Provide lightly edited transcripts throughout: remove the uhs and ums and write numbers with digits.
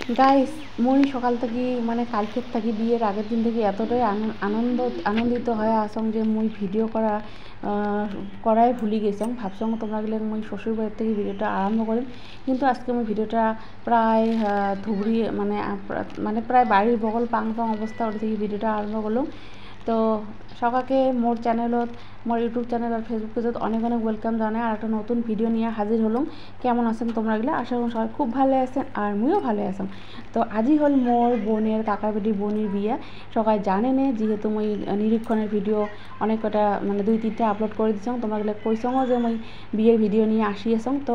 Guys, মই সকাল থেকে মানে কালকের থেকে বিয়ের আগের দিন থেকে এতটাই আনন্দিত হয়ে আসং যে মই ভিডিও করাই ভুলি গেছং। ভাবছং তোমরা গেলে মই শ্বশুর বাড়ির থেকে ভিডিওটা আরম্ভ করিম, কিন্তু আজকে মই ভিডিওটা প্রায় ধুবড়ি মানে প্রায় বাড়ির বগল পাং অবস্থা ওটা থেকে ভিডিওটা আরম্ভ করলাম। তো সকালকে মোর চ্যানেলত, মোর ইউটিউব চ্যানেল আর ফেসবুক পেজত অনেক ওয়েলকাম জানাই। আর একটা নতুন ভিডিও নিয়ে হাজির হলাম। কেমন আছেন তোমরা গেলে? আশা করি সবাই খুব ভালো আছেন আর মুইও ভালো আছেন। তো আজই হল মোর বোনের কাকা বেটি বোনের বিয়ে। সবাই জানে নে, যেহেতু মই নিরীক্ষণের ভিডিও অনেক কটা মানে 2-3টা আপলোড করে দিছং। তোমরা গেলে কইসং যে মই বিয়ের ভিডিও নিয়ে আসি আসং। তো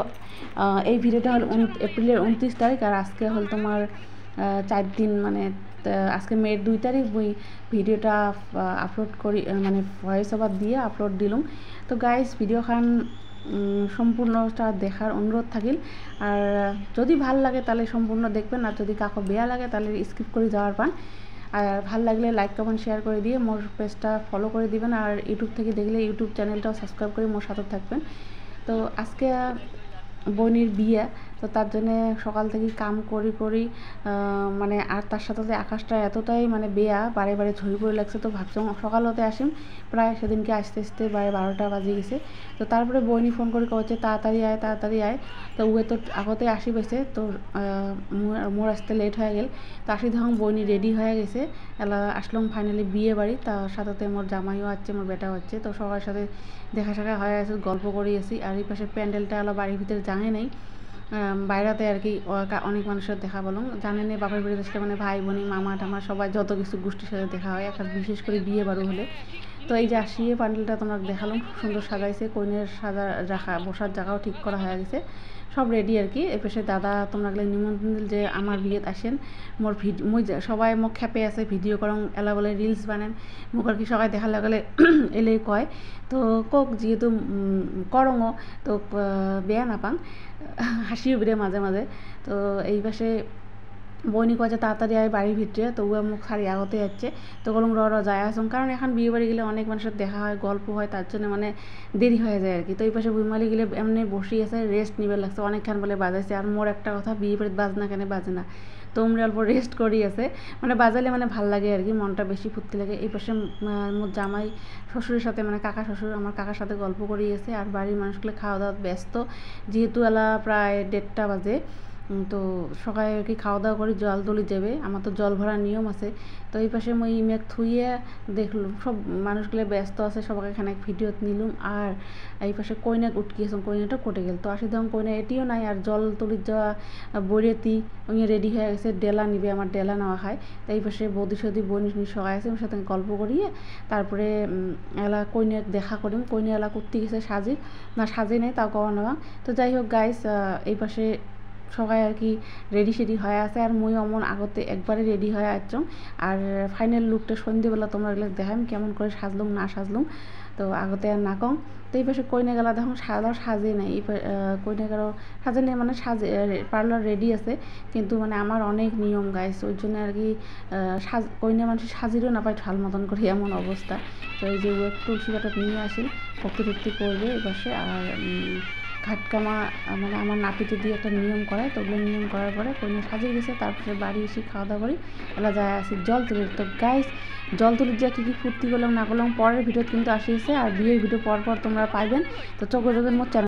এই ভিডিওটা হল এপ্রিলের 29 তারিখ, আর আজকে হল তোমার 4 দিন মানে আজকে মের 2 তারিখ মই ভিডিওটা আপলোড করি, মানে ভয়েস ওভার দিয়ে আপলোড দিলাম। তো গাইস, ভিডিওখান সম্পূর্ণটা দেখার অনুরোধ থাকিল। আর যদি ভাল লাগে তাহলে সম্পূর্ণ দেখবেন, আর যদি কাকো বেয়া লাগে তাহলে স্কিপ করে যাওয়ার পান। আর ভাল লাগলে লাইক কমেন্ট শেয়ার করে দিয়ে মোর পেজটা ফলো করে দিবেন, আর ইউটিউব থেকে দেখলে ইউটিউব চ্যানেলটাও সাবস্ক্রাইব করে মোর সাথে থাকবেন। তো আজকে বোনের বিয়ে, তো তার জন্যে সকাল থেকে কাম করি মানে, আর তার সাথে আকাশটা এতটাই মানে বেয়া বারে বারে ঝরি পড়ে লাগছে। তো ভাবছিলাম সকাল হতে আসিম, প্রায় সেদিনকে আসতে আসতে 12টা বাজে গেছে। তো তারপরে বইনি ফোন করে কচ্ছে তাড়াতাড়ি আয়। তো উয়ে তো আগতে আসি পেয়েছে, তো মোর আসতে লেট হয়ে গেল। তো আসি তখন বইনি রেডি হয়ে গেছে, এলা আসলাম ফাইনালি বিয়ে বাড়ি। তার সাথে মোর জামাইও আছে, মোর বেটাও আছে। তো সবার সাথে দেখা হয়ে আছে, গল্প করি আসি। আর এই পাশে প্যান্ডেলটা এলা বাড়ির ভিতরে জানে নেই, বাইরেতে আর কি অনেক মানুষের দেখা বলুন। জানেন বাপের বাড়িতে আসলে মানে ভাই বোনি মামা টামা সবাই যত কিছু গোষ্ঠীর সাথে দেখা হয়, একটা বিশেষ করে বিয়ে বাড়ি হলে। তো এই যে আসিয়ে প্যান্ডেলটা তোমরা দেখালাম, খুব সুন্দর সাজাইছে। কইনের বসার জায়গাও ঠিক করা হয়ে গেছে, সব রেডি আর কি। এপাশে দাদা তোমরা গেলে নিমন্ত্রণ দিল যে আমার বিয়েত আসেন। মোর মই সবাই মোক খেপে আছে ভিডিও করং, এলা বলে রিলস বানান। মোক আর কি সবাই দেখার লাগালে এলে কয়। তো কক যেহেতু করঙও, তো বেয়া নাপাং, হাসিও বেড়ে মাঝে মাঝে। তো এই পাশে বইনি কয় যে তাড়াতাড়ি আয় বাড়ির ভিতরে। তো ও মুখ সারি আগতে যাচ্ছে। তো বলুন র যায় আসুন, কারণ এখন বিয়ে বাড়ি গেলে অনেক মানুষের দেখা হয়, গল্প হয়, তার জন্য মানে দেরি হয়ে যায় আর কি। তো এই পাশে বুইমালি গেলে এমনি বসে আছে, রেস্ট নিবে লাগছে, অনেকক্ষণ বলে বাজাইছে। আর মোর একটা কথা, বিয়ে বাড়িতে বাজনা কেন বাজে না, তোমরা অল্প রেস্ট করি আছে, মানে বাজালে মানে ভাল লাগে আর কি, মনটা বেশি ফুর্তি লাগে। এই পাশে মোর জামাই শ্বশুরের সাথে মানে কাকা শ্বশুর আমার কাকার সাথে গল্প করিয়েছে। আর বাড়ির মানুষগুলো খাওয়া দাওয়া ব্যস্ত, যেহেতু এলা প্রায় 1:30 বাজে। তো সকালে আর কি খাওয়া দাওয়া করে জল তুলি যাবে, আমার তো জল ভরার নিয়ম আছে। তো এই পাশে মই মেঘ থুইয়ে দেখলাম সব মানুষগুলো ব্যস্ত আছে, সবাইকে এখানে ভিডিও নিলাম। আর এই পাশে কইনাক উঠকিয়েছিলাম, কইনাটা কটে গেল। তো আসি তখন কইনা এটিও নাই, আর জল তুলির যাওয়া বরেতি ওই রেডি হয়ে গেছে, ডেলা নিবে, আমার ডেলা নেওয়া খায়। তো এই পাশে বৌদি সৌদি বনি সবাই আছে, ওর সাথে গল্প করিয়ে তারপরে এলা কইনাক দেখা করিম। কইনা এলা করতে গেছে সাজে নেই, তাও কওয়া নেওয়া। তো যাই হোক গাইস, এই পাশে সবাই আর কি রেডি হয়ে আছে, আর মই অমন আগতে একবারে রেডি হয়ে আসছং। আর ফাইনাল লুকটা সন্ধ্যেবেলা তোমরা এগুলো দেখাম কেমন করে সাজলুম না সাজলুম, তো আগতে আর না কম। তো এই পাশে কইনা গেলা দেখুন সাজে নেই, এই কইনা গেল সাজে নেই মানে পার্লার রেডি আছে, কিন্তু মানে আমার অনেক নিয়ম গাইস, ওই জন্য আর কি কইনা মানুষ সাজিরও না পায় ঠাল মতন করে, এমন অবস্থা। তো এই যে তুলসী পাতা নিয়ে আসি, ভক্তি করবে এই পাশে। আর ঘাটকামা মানে আমার নাপিতে দিয়ে একটা নিয়ম করায়, তো ওগুলো নিয়ম করার পরে কইনা সাজিয়ে গেছে। তারপরে বাড়ি এসে খাওয়া দাওয়া করি, ওলা যায় আসি জল তুলি। তো গাইস, জল তুলির যে কী ফুর্তি করলাম না করলাম পরের ভিডিও কিন্তু আসিয়েছে, আর বিয়ের ভিডিও পর তোমরা পাইবেন। তো চোখ মোট চ্যানেল